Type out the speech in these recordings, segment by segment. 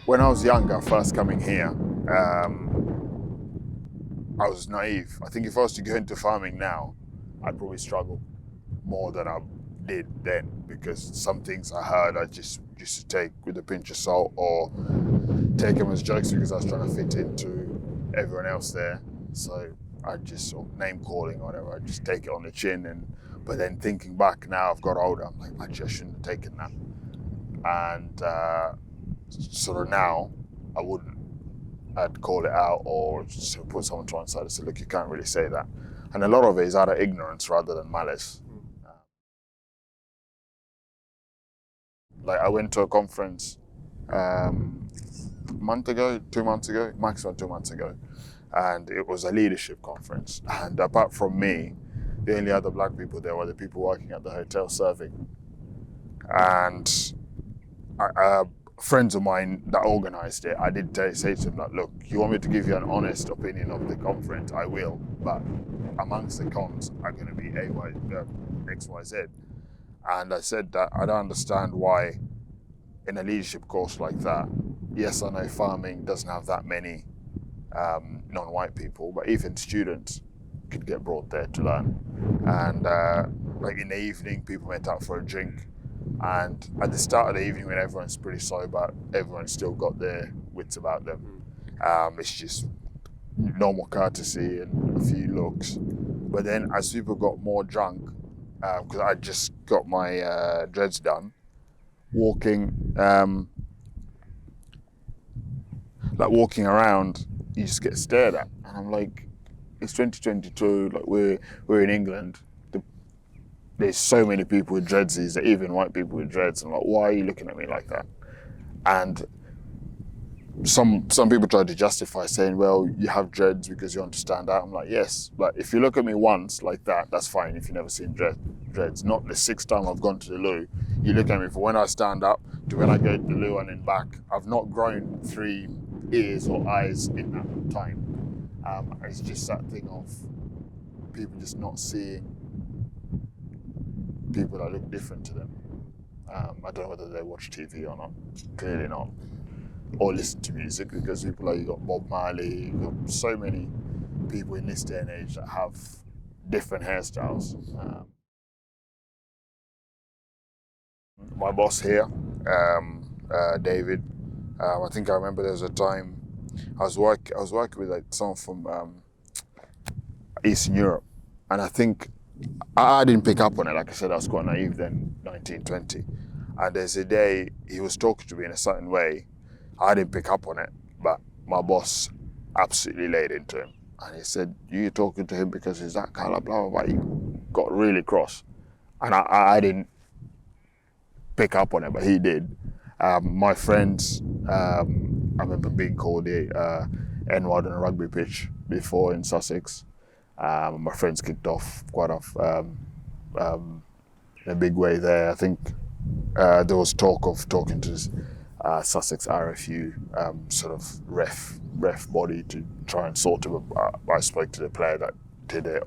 When I was younger, first coming here, I was naive. I think if I was to go into farming now, I'd probably struggle more than I did then, because some things I heard I just used to take with a pinch of salt or take them as jokes because I was trying to fit into everyone else there. So I just sort of name calling or whatever, I just take it on the chin. But then thinking back now, I've got older, I'm like, actually I shouldn't have taken that. And sort of now, I wouldn't. I'd call it out or sort of put someone to one side and say, look, you can't really say that. And a lot of it is out of ignorance rather than malice. Like I went to a conference a month ago, 2 months ago, maximum 2 months ago, and it was a leadership conference. And apart from me, the only other black people there were the people working at the hotel serving. And friends of mine that organized it, I did say to them that, look, you want me to give you an honest opinion of the conference, I will, but amongst the cons are going to be X, Y, Z. And I said that I don't understand why in a leadership course like that, yes, I know farming doesn't have that many non-white people, but even students could get brought there to learn. And like in the evening, people went out for a drink. And at the start of the evening, when everyone's pretty sober, everyone's still got their wits about them. It's just normal courtesy and a few looks. But then as people got more drunk, because I just got my dreads done, walking around, you just get stared at. And I'm like, it's 2022, like we're in England. There's so many people with dreads these days, even white people with dreads. I'm like, why are you looking at me like that? And some people try to justify saying, well, you have dreads because you want to stand out. I'm like, yes, but if you look at me once like that, that's fine if you've never seen dreads. Not the sixth time I've gone to the loo. You look at me from when I stand up to when I go to the loo and then back. I've not grown 3 ears or eyes in that time. It's just that thing of people just not seeing people that look different to them. I don't know whether they watch TV or not. Clearly not. Or listen to music, because people like, you got Bob Marley, you got so many people in this day and age that have different hairstyles. My boss here, David, I think I remember there was a time I was working with like someone from Eastern Europe, and I think I didn't pick up on it. Like I said, I was quite naive then, 19, 20. And there's a day he was talking to me in a certain way. I didn't pick up on it, but my boss absolutely laid into him. And he said, you're talking to him because he's that colour, blah, blah, blah. He got really cross. And I didn't pick up on it, but he did. My friends, I remember being called the N-word on a rugby pitch before in Sussex. My friends kicked off quite in a big way there. I think there was talk of talking to Sussex RFU sort of ref body to try and sort of. I spoke to the player that did it,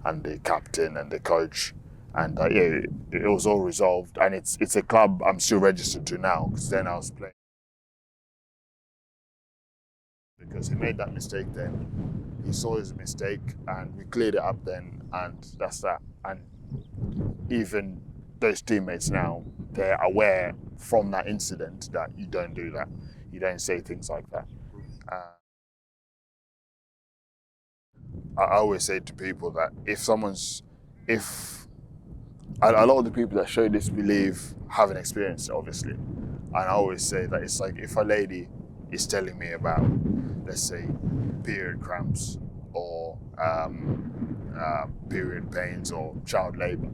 and the captain and the coach, and yeah, it was all resolved. And it's a club I'm still registered to now, because then I was playing. Because he made that mistake then. He saw his mistake and we cleared it up then, and that's that. And even those teammates now, they're aware from that incident that you don't do that. You don't say things like that. I always say to people that if a lot of the people that show disbelief haven't experienced it, obviously. And I always say that it's like if a lady is telling me about, let's say, period cramps or period pains or child labour,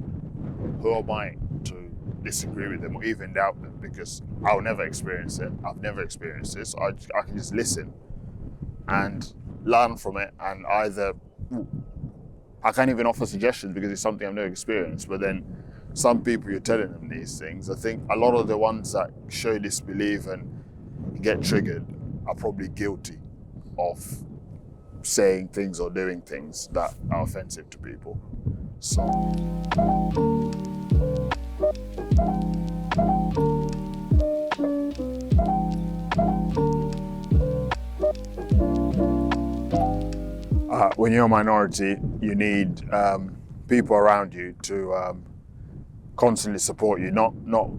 who am I to disagree with them or even doubt them? Because I'll never experience it. I've never experienced this. I can just listen and learn from it, and either I can't even offer suggestions because it's something I've never experienced. But then some people, you're telling them these things. I think a lot of the ones that show disbelief and get triggered are probably guilty of saying things or doing things that are offensive to people. So. when you're a minority, you need people around you to constantly support you, not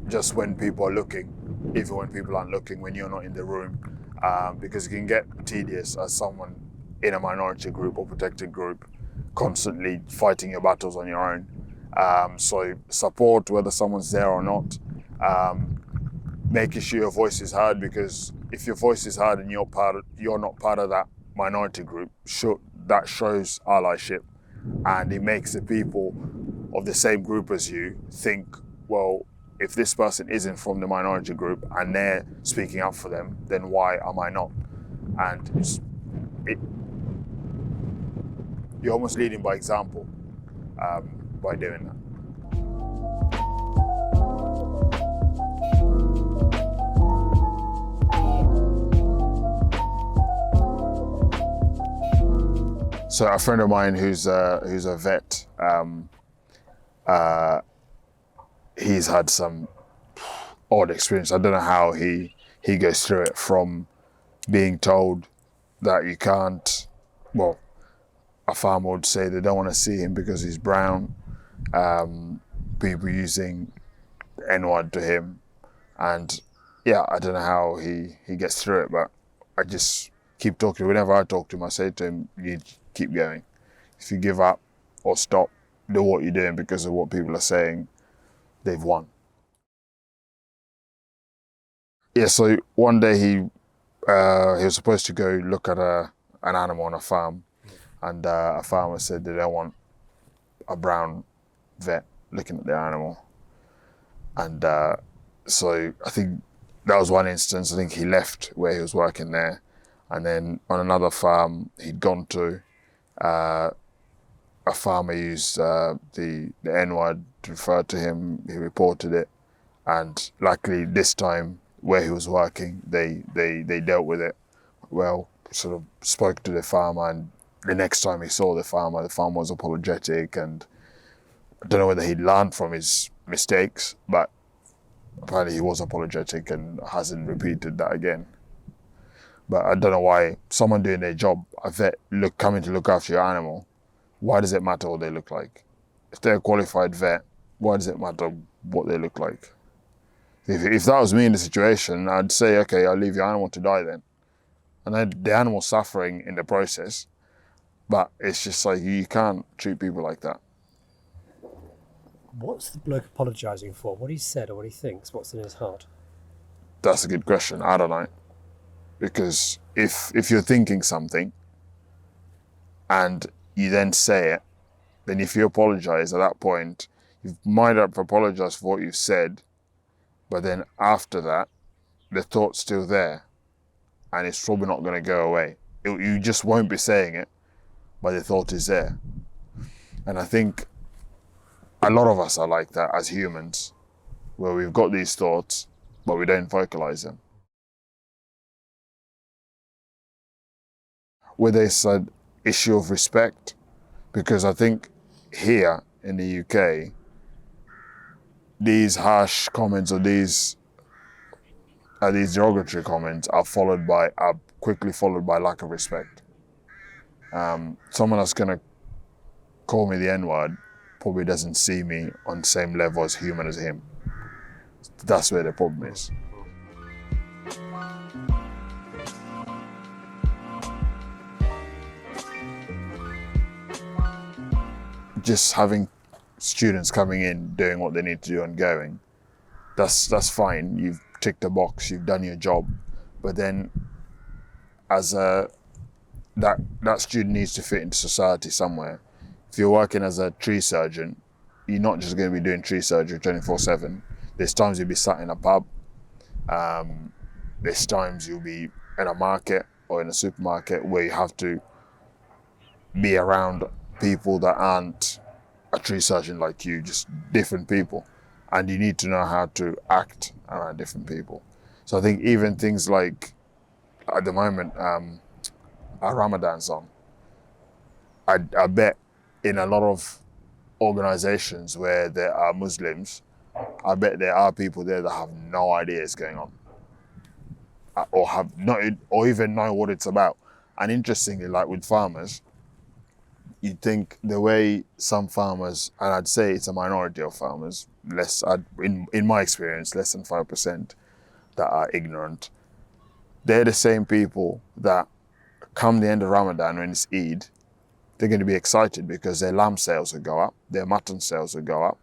just when people are looking, even when people aren't looking, when you're not in the room, because it can get tedious as someone in a minority group or protected group, constantly fighting your battles on your own. So support, whether someone's there or not, making sure your voice is heard, because if your voice is heard and you're not part of that minority group, that shows allyship, and it makes the people of the same group as you think, well, if this person isn't from the minority group and they're speaking up for them, then why am I not? And you're almost leading by example by doing that. So a friend of mine who's a vet, he's had some odd experience. I don't know how he goes through it, from being told that you can't, well, a farmer would say they don't want to see him because he's brown, people using N-word to him, and yeah, I don't know how he gets through it, but I just keep talking. Whenever I talk to him, I say to him, you keep going. If you give up or stop, do what you're doing because of what people are saying, they've won. Yeah, so one day he was supposed to go look at an animal on a farm, and a farmer said they don't want a brown vet looking at their animal. And so I think that was one instance. I think he left where he was working there, and then on another farm he'd gone to, a farmer used the N-word to refer to him. He reported it, and luckily this time where he was working, they dealt with it well. Sort of spoke to the farmer, and the next time he saw the farmer was apologetic, and I don't know whether he'd learned from his mistakes, but apparently he was apologetic and hasn't repeated that again. But I don't know why someone doing their job, a vet, coming to look after your animal, why does it matter what they look like? If they're a qualified vet, why does it matter what they look like? If that was me in the situation, I'd say, okay, I'll leave your animal to die then. And then the animal's suffering in the process, but it's just like, you can't treat people like that. What's the bloke apologising for? What he said or what he thinks? What's in his heart? That's a good question. I don't know. Because if you're thinking something and you then say it, then if you apologise at that point, you might have apologised for what you said, but then after that, the thought's still there, and it's probably not going to go away. You just won't be saying it, but the thought is there. And I think a lot of us are like that as humans, where we've got these thoughts, but we don't vocalise them. Whether it's an issue of respect, because I think here in the UK, these harsh comments or these derogatory comments are quickly followed by lack of respect. Someone that's going to call me the N-word probably doesn't see me on the same level as human as him. That's where the problem is. Just having students coming in, doing what they need to do and going, that's fine. You've ticked a box, you've done your job. But then that student needs to fit into society somewhere. If you're working as a tree surgeon, you're not just going to be doing tree surgery 24/7. There's times you'll be sat in a pub. There's times you'll be in a market or in a supermarket where you have to be around people that aren't a tree surgeon like you, just different people. And you need to know how to act around different people. So I think even things like, at the moment, our Ramadan's on. I bet in a lot of organizations where there are Muslims, I bet there are people there that have no idea it's going on, or even know what it's about. And interestingly, like with farmers, you think the way some farmers, and I'd say it's a minority of farmers, in my experience, less than 5% that are ignorant. They're the same people that come the end of Ramadan when it's Eid, they're going to be excited because their lamb sales will go up, their mutton sales will go up.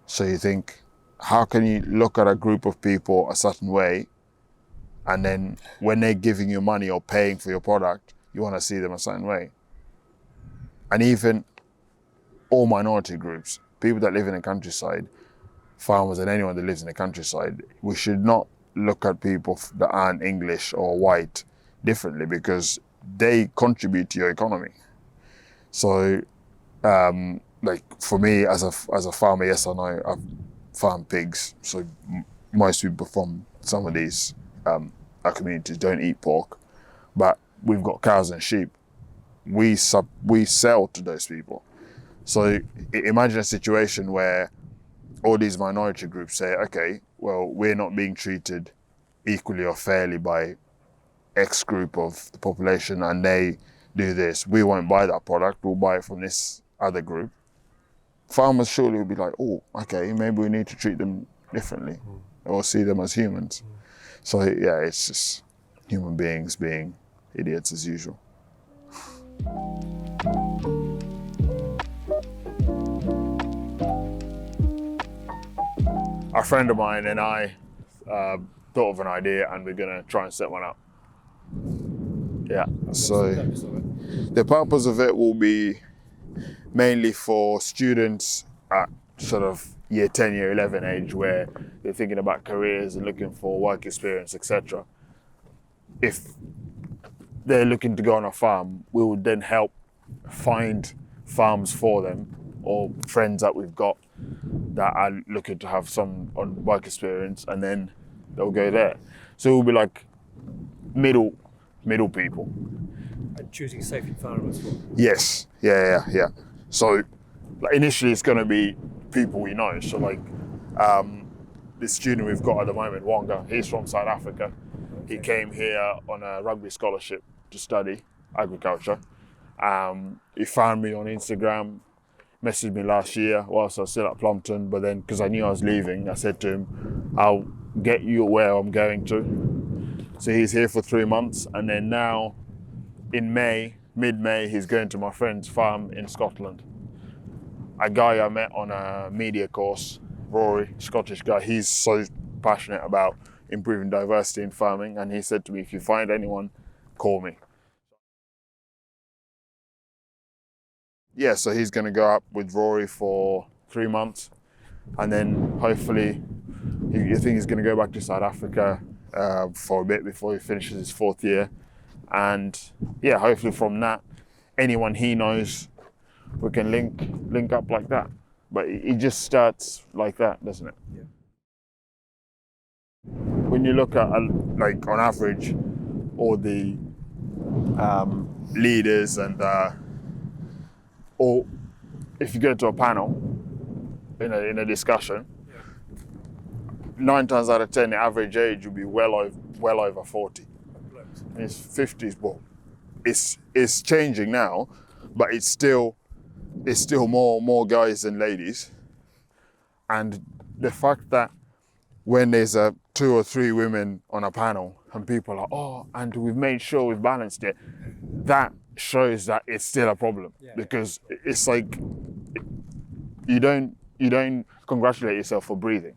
So you think, how can you look at a group of people a certain way, and then when they're giving you money or paying for your product, you want to see them a certain way? And even all minority groups, people that live in the countryside, farmers and anyone that lives in the countryside, we should not look at people that aren't English or white differently, because they contribute to your economy. So, like for me as a farmer, yes, I know I've farmed pigs. So most people from some of these our communities don't eat pork, but we've got cows and sheep. We sell to those people. So imagine a situation where all these minority groups say, okay, well, we're not being treated equally or fairly by X group of the population, and they do this. We won't buy that product, we'll buy it from this other group. Farmers surely will be like, oh, okay, maybe we need to treat them differently or see them as humans. So yeah, it's just human beings being idiots as usual. A friend of mine and I thought of an idea, and we're gonna try and set one up. Yeah, so the purpose of it will be mainly for students at sort of year 10, year 11 age, where they're thinking about careers and looking for work experience, etc. If they're looking to go on a farm, we would then help find farms for them, or friends that we've got that are looking to have some on work experience, and then they'll go there. So it will be like middle people. And choosing safety farm as well. Yes, yeah. So like initially it's going to be people we know. So like this student we've got at the moment, Wonga, he's from South Africa. Okay. He came here on a rugby scholarship to study agriculture. He found me on Instagram, messaged me last year whilst I was still at Plumpton, but then because I knew I was leaving, I said to him, I'll get you where I'm going to. So he's here for 3 months, and then now in mid-May, he's going to my friend's farm in Scotland. A guy I met on a media course, Rory, Scottish guy, he's so passionate about improving diversity in farming, and he said to me, if you find anyone, call me. Yeah, so he's going to go up with Rory for 3 months, and then hopefully, I think he's going to go back to South Africa for a bit before he finishes his 4th year. And yeah, hopefully from that, anyone he knows, we can link up like that. But it just starts like that, doesn't it? Yeah. When you look at, like on average, all the leaders and or if you go to a panel in a discussion, 9 times out of 10, the average age will be well over 40. In his 50s, well, it's changing now, but it's still more guys than ladies. And the fact that when there's 2 or 3 women on a panel and people are, oh, and we've made sure we've balanced it, that shows that it's still a problem. Because it's like you don't congratulate yourself for breathing.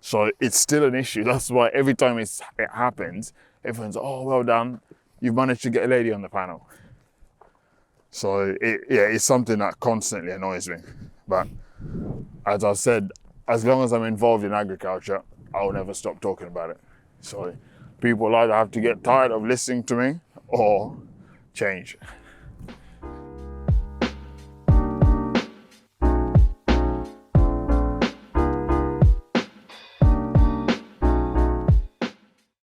So it's still an issue. That's why every time it happens, everyone's, oh, well done, you've managed to get a lady on the panel. So it's something that constantly annoys me. But as I said, as long as I'm involved in agriculture, I'll never stop talking about it. So people either have to get tired of listening to me or change.